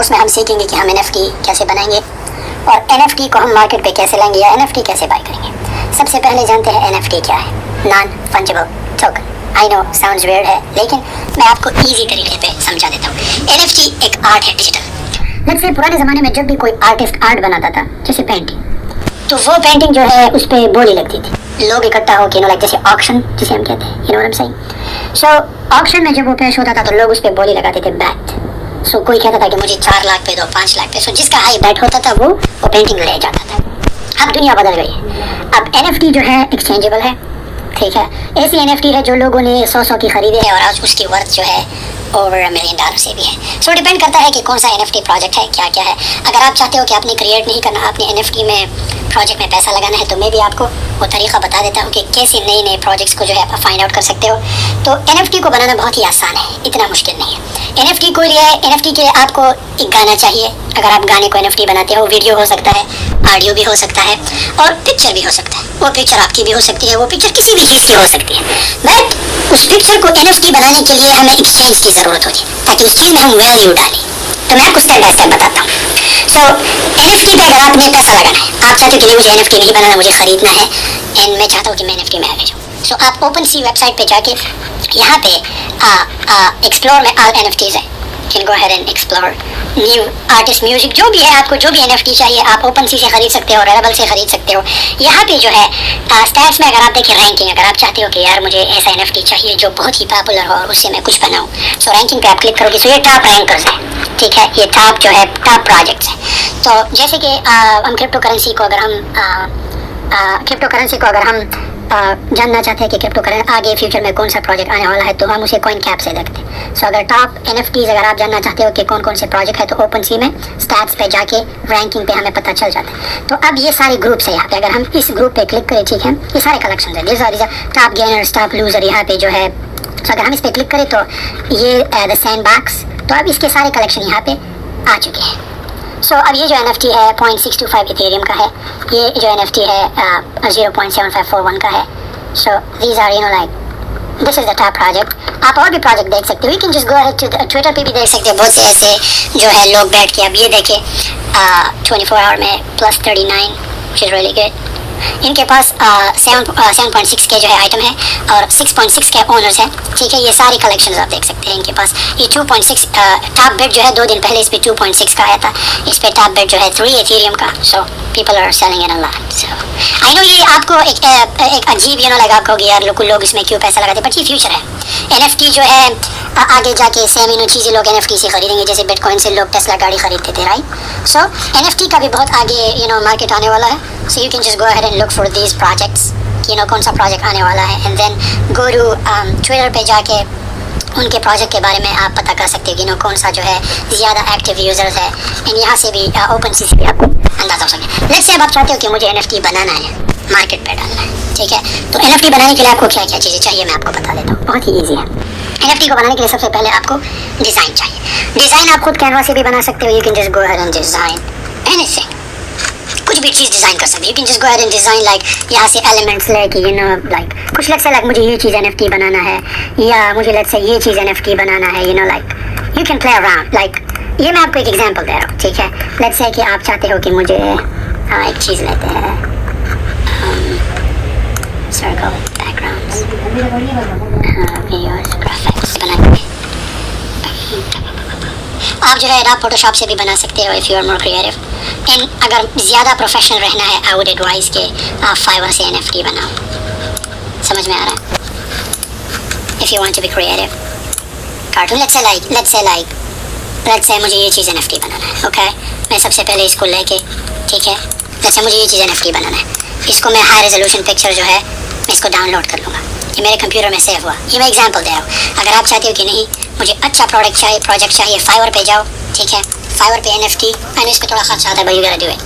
Course में हम सीखेंगे कि हम NFT कैसे बनाएंगे और NFT को हम मार्केट पे कैसे लाएंगे या NFT कैसे बाय करेंगे। सबसे पहले जानते हैं NFT क्या है। Non fungible token. I know sounds weird है, लेकिन मैं आपको इजी तरीके पे समझा देता हूँ। NFT एक आर्ट है, डिजिटल। लेट्स से पुराने ज़माने में जब भी कोई आर्टिस्ट आर्ट बनाता था, जैसे पेंटिंग, तो वो पेंटिंग जो है उस पर बोली लगती थी। लोग इकट्ठा होकर लाइक जैसे ऑक्शन जिसे हम कहते हैं, you know what I am saying. So auction में जब वो पेश होता था तो लोग उस पर बोली लगाते थे बैट। सो कोई कहता था कि मुझे 4 लाख पे दो, 5 लाख पे। सो जिसका हाई बैट होता था वो पेंटिंग ले जाता था। अब दुनिया बदल गई है। अब NFT जो है एक्सचेंजेबल है, ठीक है। ऐसी NFT है जो लोगों ने 100 की खरीदे है और आज उसकी वर्थ जो है ओवर $1 मिलियन से भी है। सो डिपेंड करता है कि कौन सा NFT प्रोजेक्ट है, क्या क्या है। अगर आप चाहते हो कि आपने क्रिएट नहीं करना, आपने NFT में प्रोजेक्ट में पैसा लगाना है, तो मैं भी आपको वो तरीका बता देता हूँ कि कैसे नए नए प्रोजेक्ट्स को जो है आप फाइंड आउट कर सकते हो। तो NFT को बनाना बहुत ही आसान है, इतना मुश्किल नहीं है। NFT के लिए आपको एक गाना चाहिए। अगर आप गाने को NFT बनाते हो, वीडियो हो सकता है, ऑडियो भी हो सकता है और पिक्चर भी हो सकता है। वो पिक्चर आपकी भी हो सकती है, वो पिक्चर किसी भी चीज़ की हो सकती है। बट उस पिक्चर को NFT बनाने के लिए हमें एक्सचेंज की ज़रूरत होती है, ताकि उस चीज़ में हम वैल्यू डालें। तो मैं आपको स्टेप बाय स्टेप बताता हूँ। सो NFT पे अगर आपने पैसा लगाना है, आप चाहते हो कि नहीं मुझे NFT नहीं बनाना, मुझे ख़रीदना है एंड मैं चाहता हूँ कि मैं NFT में आगे जाऊँ। सो आप OpenSea वेबसाइट पे जाके यहाँ पे एक्सप्लोर में ऑल NFTs है, can go ahead and explore new artist music, जो भी है। आपको जो भी NFT चाहिए आप OpenSea से खरीद सकते हो, Rarible से खरीद सकते हो। यहाँ पे जो है स्टैट्स में अगर आप देखें रैंकिंग, अगर आप चाहते हो कि यार मुझे ऐसा NFT चाहिए जो बहुत ही पॉपुलर हो और उससे मैं कुछ बनाऊँ, सो रैंकिंग पे आप क्लिक करोगे। सो ये टॉप रैंकर्स है, ठीक है, ये टॉप जो है टॉप प्रोजेक्ट्स है। तो जैसे कि हम क्रिप्टो करेंसी को अगर हम जानना चाहते हैं कि क्रिप्टो करेंसी आगे फ्यूचर में कौन सा प्रोजेक्ट आने वाला है, तो हम उसे कॉइन कैप से देखते हैं। सो अगर टॉप NFTs अगर आप जानना चाहते हो कि कौन कौन से प्रोजेक्ट है, तो OpenSea में स्टैट्स पे जाके रैंकिंग पे हमें पता चल जाता है। तो अब ये सारे ग्रुप्स है यहाँ पे, अगर हम इस ग्रुप पे क्लिक करें, ठीक है, ये सारे कलेक्शन है, these are top gainers, top loser यहाँ पे जो है। तो अगर हम इस पे क्लिक करें तो ये द सैंडबॉक्स, तो अब इसके सारे कलेक्शन यहाँ पे आ चुके हैं। सो अब ये जो NFT है 0.625 इथेरियम का है, ये जो NFT है 0.7541 का है। So these are like this is the top project. आप और भी प्रोजेक्ट देख सकते हो, you can just go ahead to Twitter पे भी देख सकते हो। बहुत से ऐसे जो है लोग बैठ के, अब ये देखें 24 आवर में +39 व्हिच इज रियली गुड। इनके पास 7.6 के जो है आइटम है और 6.6 के ओनर्स हैं, ठीक है। ये सारी कलेक्शंस आप देख सकते हैं इनके पास। ये 2.6 टॉप बेड जो है 2 दिन पहले इस पे 2.6 का आया था, इस पे टॉप बेड जो है 3 इथेरियम का। So people are selling it a lot. So I know ये आपको एक अजीब लगा, आपको यार लोग इसमें क्यों पैसा लगाते, बट ये फ्यूचर है। NFT जो है आगे जाके सेम इन चीज़ें लोग NFT से खरीदेंगे, जैसे बिटकॉइन से लोग टेस्ला गाड़ी खरीदते थे, राइट। सो NFT का भी बहुत आगे मार्केट आने वाला है। So you can just go ahead and look for these projects, कौन सा प्रोजेक्ट आने वाला है, and then go to Twitter पे जाके उनके प्रोजेक्ट के बारे में आप पता कर सकते हो कि कौन सा जो है ज़्यादा एक्टिव यूज़र्स है, एंड यहाँ से भी OpenSea से भी आपको अंदाज़ा हो सके। लेट्स से अब आप चाहते हो कि मुझे NFT बनाना है, मार्केट पे डालना है, ठीक है। तो NFT बनाने के लिए आपको क्या क्या चीज़ें चाहिए मैं आपको बता देता हूँ, बहुत ही ईजी है। NFT को बनाने के लिए सबसे पहले आपको डिज़ाइन चाहिए। डिज़ाइन आप खुद कैनवा से भी बना सकते हो, you can just go ahead and design anything, कुछ भी चीज़ डिज़ाइन कर सकते हो। You can just go ahead and design like यहाँ से एलिमेंट्स लेके लाइक कुछ लेट्स से लाइक मुझे ये चीज़ NFT बनाना है, या मुझे लेट्स से ये चीज़ NFT बनाना है, like you can play around. Like ये मैं आपको एक एग्जांपल दे रहा हूँ, ठीक है। लेट्स से कि आप चाहते हो कि मुझे एक चीज़ लेते हैं सर्कल बैकग्राउंड्स वीडियोस ग्राफिक्स बनाएंगे। आप जो है आप फोटोशॉप से भी बना सकते हो if you are more creative. And अगर ज़्यादा प्रोफेशनल रहना है आई वुड एडवाइस कि आप फाइवर से NFT बनाओ। समझ में आ रहा है? If you want to be creative cartoon, let's say मुझे ये चीज़ NFT बनाना है, ओके। मैं सबसे पहले इसको लेके, ठीक है, लेट्स से मुझे ये चीज़ NFT बनाना है, इसको मैं हाई रेजोल्यूशन पिक्चर जो है मैं इसको डाउनलोड कर लूँगा, ये मेरे कंप्यूटर में सेव हुआ। ये मैं एग्जांपल दे रहा हूँ। अगर आप चाहते हो कि नहीं मुझे अच्छा प्रोजेक्ट चाहिए, फाइवर पे जाओ, ठीक है। फाइवर पे NFT, मैंने इसको थोड़ा खर्चा आता है, भाई डू इट।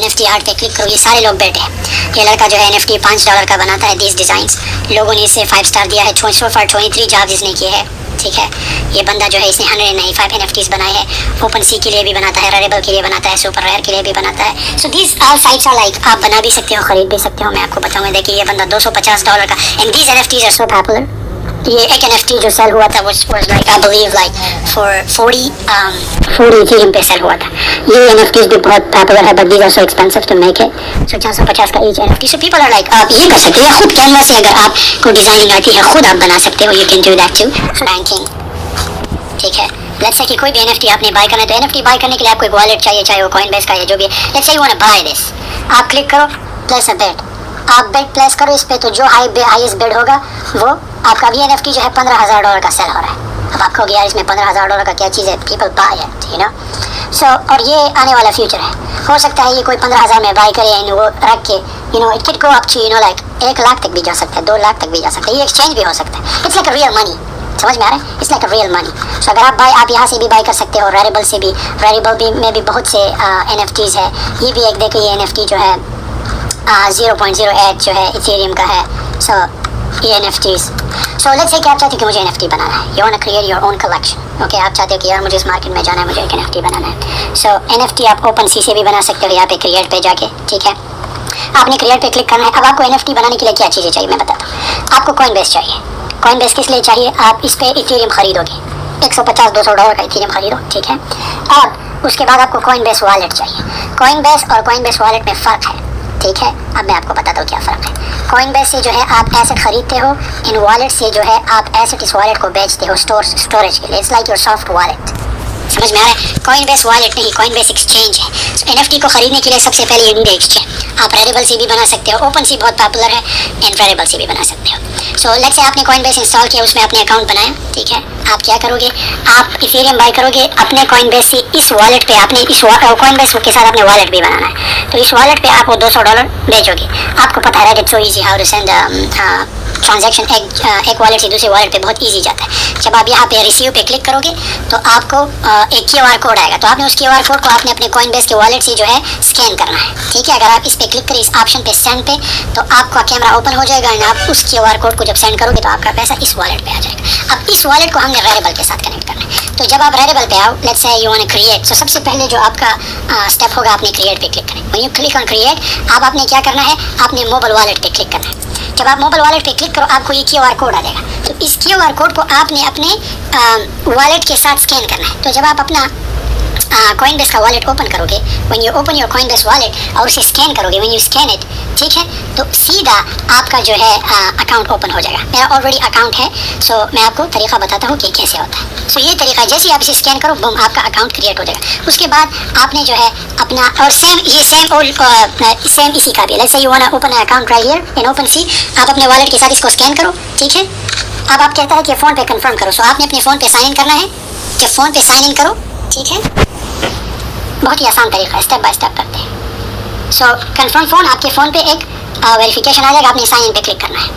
NFT आर्ट पे क्लिक करो, ये सारे लोग बैठे हैं। ये लड़का जो है NFT $5 का बनाता है दीज डिज़ाइंस, लोगों ने इसे 5 स्टार दिया है, 23 जॉब्स इसने किए हैं, ठीक है। ये बंदा जो है इसने 195 NFTs बनाए हैं। OpenSea के लिए भी बनाता है, Rarible के लिए बनाता है, सुपर रेयर के लिए भी बनाता है। So these all sites are like आप बना भी सकते हो, खरीद भी सकते हो। मैं आपको बताऊंगा, देखिए ये बंदा $250 का, and these NFTs are so popular, ये एक NFT जो सेल हुआ था वो was like I believe like for 40 Ethereum पे सेल हुआ था। ये NFTs भी बहुत पॉपुलर है, but these are so expensive to make it। so 450 का each NFT। so people are like आप ये कर सकते हो, या खुद कैनवा से अगर आपको डिजाइनिंग आती है खुद आप बना सकते हो, you can do that too। ranking ठीक है। लेट्स से कि कोई भी NFT आपने बाय करना है, तो NFT बाय करने के लिए आपको एक वॉलेट चाहिए, चाहे वो Coinbase का या जो भी है। Let's say you want to buy this, आप क्लिक करो प्लेस अ बेट, आप बेट प्लेस करो इस पे, तो जो हाईएस्ट बेट होगा वो आपका भी NFT जो है $15,000 का सेल हो रहा है। अब आपको यार इसमें $15,000 का क्या चीज़ है, people buy it you know. So और ये आने वाला फ्यूचर है, हो सकता है ये कोई 15,000 में बाय करे एंड वो रख के you know it can go up to you know like 1 lakh तक भी जा सकता है, 2 लाख तक भी जा सकता है, ये एक्सचेंज भी हो सकता है। It's like a real money, समझ में आ रहा है, it's like a real money. So अगर आप यहाँ से भी बाय कर सकते हो, रेरेबल से भी, रेरेबल भी में भी बहुत से NFTs है। ये भी एक देखो, ये NFT जो है 0.08 जो है इथेरियम का है। सो ये NFTs। सो लेट्स से कि आप चाहते हो कि मुझे NFT बनाना है, you want to create your own collection. Okay, आप चाहते हो कि यार मुझे इस मार्केट में जाना है, मुझे एक NFT बनाना है। सो NFT आप OpenSea से भी बना सकते हो, यहाँ पे क्रिएट पे जाके, ठीक है। आपने क्रिएट पे क्लिक करना है। अब आपको NFT बनाने के लिए क्या चीज़ें चाहिए मैं बताता हूँ। आपको Coinbase चाहिए। Coinbase किस लिए चाहिए, आप इस पे इथेरियम खरीदोगे, $150-200 का इथेरियम खरीदो, ठीक है। और उसके बाद आपको Coinbase वॉलेट चाहिए। Coinbase और Coinbase वॉलेट में फ़र्क है, ठीक है। अब मैं आपको बताता हूँ क्या फ़र्क है। Coinbase से जो है आप एसेट खरीदते हो, इन वॉलेट से जो है आप एसेट इस वॉलेट को बेचते हो स्टोरेज के लिए। It's like your soft wallet, समझ में आ रहा है। Coinbase वॉलेट नहीं, Coinbase एक्सचेंज है। so, NFT को खरीदने के लिए सबसे पहले यू नीड एक्सचेंज। आप रेरेबल से भी बना सकते हो, OpenSea बहुत पॉपुलर है, एंड रेरेबल से भी बना सकते हो। सो लेट्स से आपने Coinbase इंस्टॉल किया, उसमें आपने अकाउंट बनाया, ठीक है। आप क्या करोगे, आप इथेरियम बाय करोगे अपने Coinbase से इस वॉलेट पे, आपने इस Coinbase के साथ अपने वॉलेट भी बनाना है, तो इस वॉलेट पे आप वो $200 भेजोगे। आपको पता है it's so easy how to send transaction एक वॉलेट से दूसरे वॉलेट पे बहुत इजी जाता है। जब आप यहाँ पे रिसीव पे क्लिक करोगे तो आपको एक QR कोड आएगा, तो आपने उस QR कोड को आपने अपने Coinbase के वॉलेट से जो है स्कैन करना है, ठीक है। अगर आप इस पे क्लिक करें, इस ऑप्शन पे सेंड पे, तो आपका कैमरा ओपन हो जाएगा एंड आप उस QR कोड को जब सेंड करोगे तो आपका पैसा इस वॉलेट पे आ जाएगा। अब इस वॉलेट को हमने रेरेबल के साथ कनेक्ट करना है। तो जब आप रेरेबल पे आओ, let's say you want to create, तो सबसे पहले जो आपका स्टेप होगा, आपने क्रिएट पे क्लिक करना है। When you click on create, अब आपने क्या करना है, आपने मोबाइल वॉलेट पे क्लिक करना है। जब आप मोबाइल वॉलेट पे क्लिक करो, आपको ये QR कोड आ जाएगा, तो इस QR कोड को आपने अपने वॉलेट के साथ स्कैन करना है। तो जब आप अपना Coinbase का वॉलेट ओपन करोगे, when you open your Coinbase wallet और उसे स्कैन करोगे, व्हेन यू स्कैन इट, ठीक है, तो सीधा आपका जो है अकाउंट ओपन हो जाएगा। मेरा ऑलरेडी अकाउंट है, सो मैं आपको तरीका बताता हूँ कि कैसे होता है। सो ये तरीका, जैसे ही आप इसे स्कैन करो, बम, आपका अकाउंट क्रिएट हो जाएगा। उसके बाद आपने जो है अपना, और सेम इसी का भी, let's say you want to open account right here in OpenSea, आप अपने वॉलेट के साथ इसको स्कैन करो, ठीक है। अब आप कहता है कि फ़ोन पे कंफर्म करो, सो आपने अपने फ़ोन पे साइन इन करना है। जब फ़ोन पे साइन इन करो, ठीक है, बहुत ही आसान तरीका है, स्टेप बाय स्टेप करते हैं। सो कंफर्म फ़ोन, आपके फ़ोन पे एक वेरिफिकेशन आ जाएगा, आपने साइन इन पे क्लिक करना है।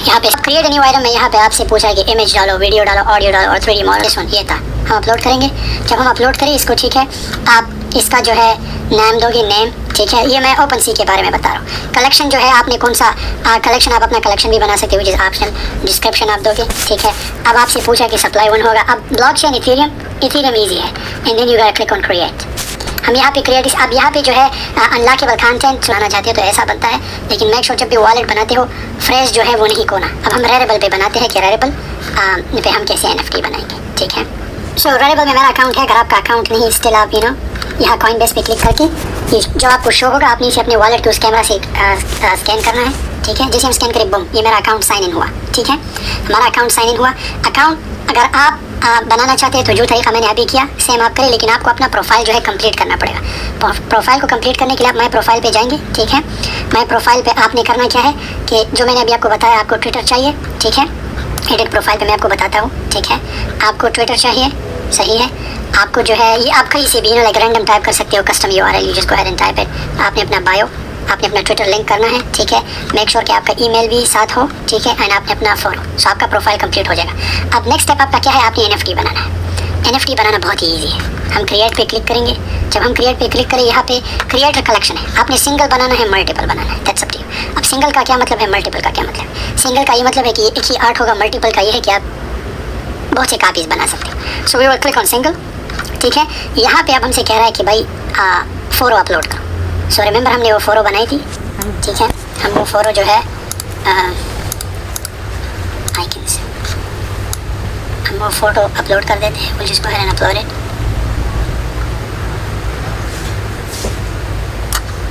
यहाँ पे क्रिएट न्यू आइटम में यहाँ पे आपसे पूछा है कि इमेज डालो, वीडियो डालो, ऑडियो डालो और 3D मॉडल। ये था, हम अपलोड करेंगे। जब हम अपलोड करें इसको, ठीक है, आप इसका जो है नाम दोगे, नेम, ठीक है। ये मैं OpenSea के बारे में बता रहा हूँ। कलेक्शन जो है आपने कौन सा कलेक्शन, आप अपना कलेक्शन भी बना सकते हो, जिस ऑप्शन डिस्क्रिप्शन आप दोगे, ठीक है। अब आपसे पूछा कि सप्लाई 1 होगा। अब ब्लॉकचेन इथेरियम ईजी है, and then you gotta click on create. हम यहाँ पे क्रिएट, अब यहाँ पे जो है अनलॉकेबल कंटेंट चलाना चाहते हो तो ऐसा बनता है, लेकिन मेक श्योर जब भी वॉलेट बनाते हो फ्रेश जो है वो नहीं खोना। अब हम रेरेबल पे बनाते हैं कि रेरेबल पे हम कैसे NFT बनाएंगे, ठीक है। सो रेरेबल में मेरा अकाउंट है, अगर आपका अकाउंट नहीं स्टिल आप यहाँ Coinbase पे क्लिक करके ये जो आपको शो होगा, आपने इसे अपने वॉलेट के उस कैमरा से स्कैन करना है, ठीक है। जैसे हम स्कैन करें, बम, ये मेरा अकाउंट साइन इन हुआ, ठीक है। हमारा अकाउंट साइन इन हुआ। अकाउंट अगर आप बनाना चाहते हैं तो जो तरीका मैंने अभी किया सेम आप करें, लेकिन आपको अपना प्रोफाइल जो है कंप्लीट करना पड़ेगा। प्रोफाइल को कंप्लीट करने के लिए आप माई प्रोफाइल पे जाएंगे, ठीक है। माई प्रोफाइल पे आपने करना क्या है कि जो मैंने अभी आपको बताया, आपको ट्विटर चाहिए, ठीक है। एडिट प्रोफाइल पे मैं आपको बताता हूँ, ठीक है। आपको ट्विटर चाहिए, सही है। आपको जो है ये आप कहीं से भी लाइक रैंडम टाइप कर सकते हो, custom URL, you just go ahead and type it. आपने अपना बायो, आपने अपना ट्विटर लिंक करना है, ठीक है। मेक श्योर कि आपका ईमेल भी साथ हो, ठीक है, एंड आपने अपना फॉलो, सो आपका प्रोफाइल कंप्लीट हो जाएगा। अब नेक्स्ट स्टेप आपका क्या है, आपने NFT बनाना है। NFT बनाना बहुत ही ईजी है। हम क्रिएट पे क्लिक करेंगे। जब हम क्रिएट पे क्लिक करें, यहाँ पे क्रिएटर कलेक्शन है, आपने सिंगल बनाना है, मल्टीपल बनाना है, दैट्स अप टू यू। अब सिंगल का क्या मतलब है, मल्टीपल का क्या मतलब है। सिंगल का ये मतलब है कि एक ही आर्ट होगा, मल्टीपल का ये है कि आप बहुत से कापीज़ बना सकते हो। So we will click on single, ठीक है। यहाँ पे अब हमसे कह रहा है कि भाई फोटो अपलोड करो। सो रिमेंबर हमने वो फोटो बनाई थी, ठीक है। हम वो फ़ोटो जो है आइकन्स, हम वो फ़ोटो अपलोड कर देते हैं, जिसको है अपलोड इट।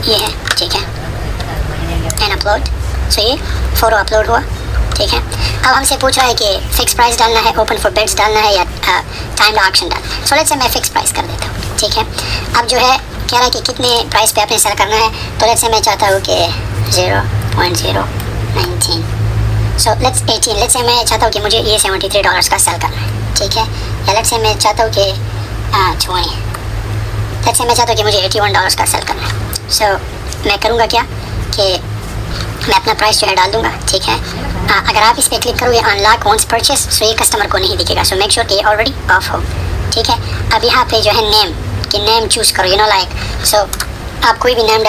ये है, ठीक है, एंड अपलोड। सो ये फ़ोटो अपलोड हुआ, ठीक है। अब हमसे पूछ रहा है कि फ़िक्स प्राइस डालना है, ओपन फॉर बिड्स डालना है या टाइम ऑक्शन डालना। सो लेट्स से मैं फ़िक्स प्राइस कर देता हूँ, ठीक है। अब जो है कह रहा है कि कितने प्राइस पे आपने सेल करना है, तो लेट्स से मैं चाहता हूँ कि 0.019, सो लेट्स 18, लेट्स से मैं चाहता हूँ कि मुझे ये $73 का सेल करना है, ठीक है। या लेट्स से मैं चाहता हूँ कि 20, लेट्स से मैं चाहता हूँ कि मुझे $81 का सेल करना है। सो मैं करूँगा क्या कि मैं अपना प्राइस जो है डाल दूँगा, ठीक है। अगर आप इस पर क्लिक करोगे अनलॉक वंस परचेस, सो ये कस्टमर को नहीं दिखेगा, सो मेक श्योर कि ये ऑलरेडी ऑफ हो, ठीक है। अब यहाँ पे जो है नेम, कि नेम चूज़ करो, लाइक सो आप कोई भी नाम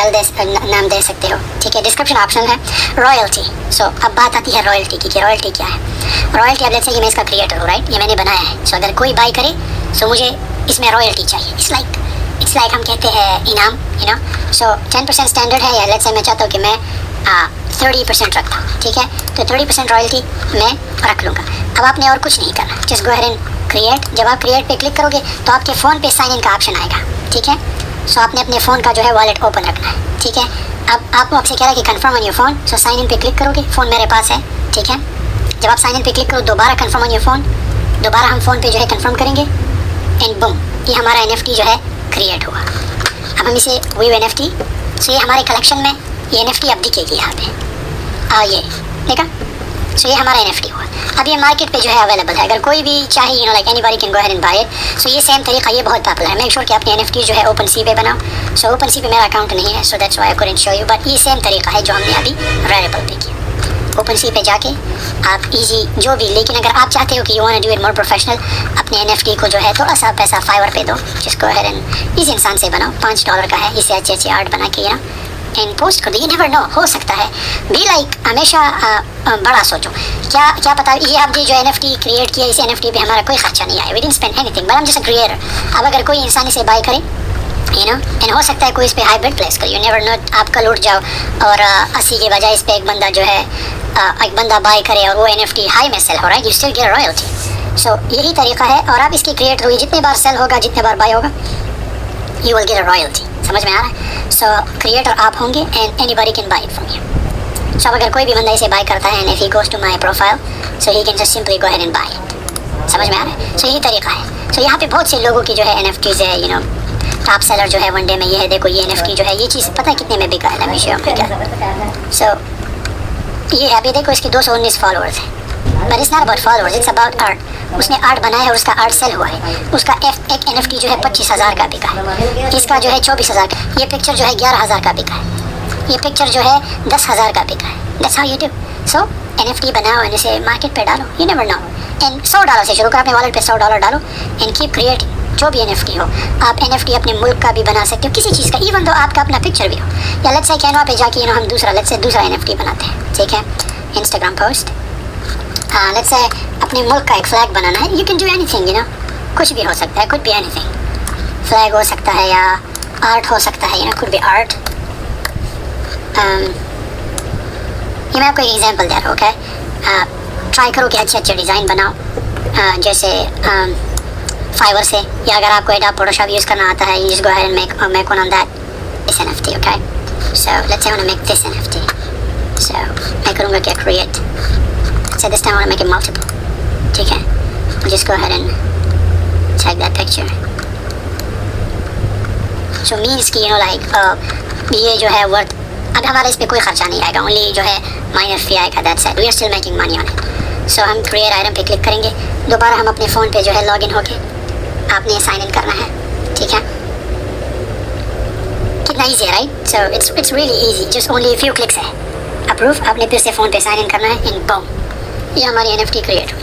दे सकते हो, ठीक है। डिस्क्रिप्शन ऑप्शन है। रॉयल्टी, सो अब बात आती है रॉयल्टी की, कि रॉयल्टी क्या है। रॉयल्टी अब जैसे कि मैं इसका क्रिएटर हूँ, राइट, ये मैंने बनाया है, सो अगर कोई बाई करे सो मुझे इसमें रॉयल्टी चाहिए। इट्स लाइक हम कहते हैं इनाम, सो 10% स्टैंडर्ड है, या लेट्स से मैं चाहता हूँ कि मैं 30% रखता हूँ, ठीक है। तो 30% रॉयल्टी मैं रख लूँगा। अब आपने और कुछ नहीं करना, just go ahead and create. जब आप क्रिएट पे क्लिक करोगे तो आपके फ़ोन पे साइन इन का ऑप्शन आएगा, ठीक है। सो आपने अपने फ़ोन का जो है वॉलेट ओपन रखना है, ठीक है। अब आपको आपसे कह रहा है कि confirm on your phone, so sign in पे क्लिक करोगे, फ़ोन मेरे पास है, ठीक है। जब आप साइन इन पे क्लिक करो, दोबारा कंफर्म ऑन योर फ़ोन, दोबारा हम फ़ोन पे जो है कंफर्म करेंगे, एंड बूम, ये हमारा NFT जो है क्रिएट हुआ। अब हम इसे व्यू NFT, सो ये हमारे कलेक्शन में ये NFT अब दिखेगी यहाँ पे, ये देखा, सो ये हमारा NFT हुआ। अब ये मार्केट पे जो है अवेलेबल है, अगर कोई भी चाहे, like anybody can go ahead and buy it. So ये सेम तरीका, ये बहुत पॉपुलर है। मेक श्योर कि अपने NFT जो है OpenSea पे बनाओ। सो OpenSea पे मेरा अकाउंट नहीं है, so that's why I couldn't show you, but ये सेम तरीका है जो हमने अभी Rarible पे किया। OpenSea पे जाके आप इजी जो भी, लेकिन अगर आप चाहते हो कि you want to do it more professional, अपने NFT को जो है थोड़ा सा पैसा Fiverr पे दो, जिसको अहेड एंड इस इंसान से बनाओ, $5 का है, इससे अच्छे आर्ट बना के एंड पोस्ट कर दो। यू नेवर नो, हो सकता है बी लाइक, हमेशा बड़ा सोचो। क्या पता ये आप जो NFT क्रिएट किया, इस NFT पे हमारा कोई खर्चा नहीं आया, we didn't spend anything, but I am just a creator. अब अगर कोई इंसान इसे बाय करे, एंड हो सकता है कोई इस पे हाइब्रिड प्लेस करे, यू नेवर नो, आपका लूट जाओ और 80 के बजाय इस पे एक बंदा जो है एक बंदा बाय करे और वो NFT हाई में सेल हो रहा है, यू स्टिल गेट रॉयल्टी। सो यही तरीका है, और आप इसकी क्रिएटर हुई, जितने बार सेल होगा, जितने बार बाय होगा, you will get a royalty. समझ में आ रहा है? सो क्रिएटर आप होंगे and anybody can buy it from you. So अगर कोई भी बंदा इसे बाय करता है, and if he goes to my profile, so he can just simply go ahead and buy it. समझ में आ रहा है? सो यही तरीका है। सो यहाँ पे बहुत से लोगों की जो है NFTs है, टॉप सेलर जो है वन डे में ये है, देखो ये NFT जो है, ये चीज़ पता है कितने में बिका है, लेट मी शो यू। सो ये अभी देखो, इसके 219 फॉलोअर्स हैं, but it's not about followers, it's about art. उसने आर्ट बनाया है और उसका आर्ट सेल हुआ है। उसका एक NFT जो है 25,000 का बिका है, इसका जो है 24,000 का, ये पिक्चर जो है 11,000 का बिका है, ये पिक्चर जो है 10,000 का बिका है। That's how you do. So NFT बनाओ एंड इसे मार्केट पे डालो, यू नेवर नो। एंड $100 से शुरू करो, अपने वॉलेट पे $100 डालो एंड कीप क्रिएटिंग। जो भी NFT हो, आप NFT अपने मुल्क का भी बना सकते हो, किसी चीज़ का, इवन तो आपका अपना पिक्चर भी हो, या लेट्स से कैनवा पे जाके हम दूसरा NFT बनाते हैं, ठीक है। इंस्टाग्राम पोस्ट, लेट्स से अपने मुल्क का एक फ्लैग बनाना है, यू कैन डू एनीथिंग, कुछ भी हो सकता है, कुछ भी एनीथिंग, फ्लैग हो सकता है या आर्ट हो सकता है, कुछ भी आर्ट। ये मैं आपको एक एग्जांपल दे रहा हूँ, ओके। ट्राई करो कि अच्छे डिज़ाइन बनाओ, जैसे Fiverr से, या अगर आपको एडोब फोटोशॉप यूज़ करना आता है, you just go ahead and make one on that, this NFT, okay? So let's say I want to make this NFT. So मैं करूँगा क्या, create. So this time I want to make it multiple, ठीक है? Just go ahead and tag that picture. So means कि ये जो है worth, अब हमारा इस पर कोई खर्चा नहीं आएगा, ओनली जो है माइनर फी आएगा, that's it, we are still making money on it. So हम क्रिएट आइटम पे क्लिक करेंगे, दोबारा हम अपने फ़ोन पे जो है लॉग इन होके आपने साइन इन करना है, ठीक है। कितना ईजी है, right? So it's really easy, just only few clicks है। अप्रूव, आपने फिर से फ़ोन पे साइन इन करना है, एंड बूम, ये हमारी NFT क्रिएट हुई।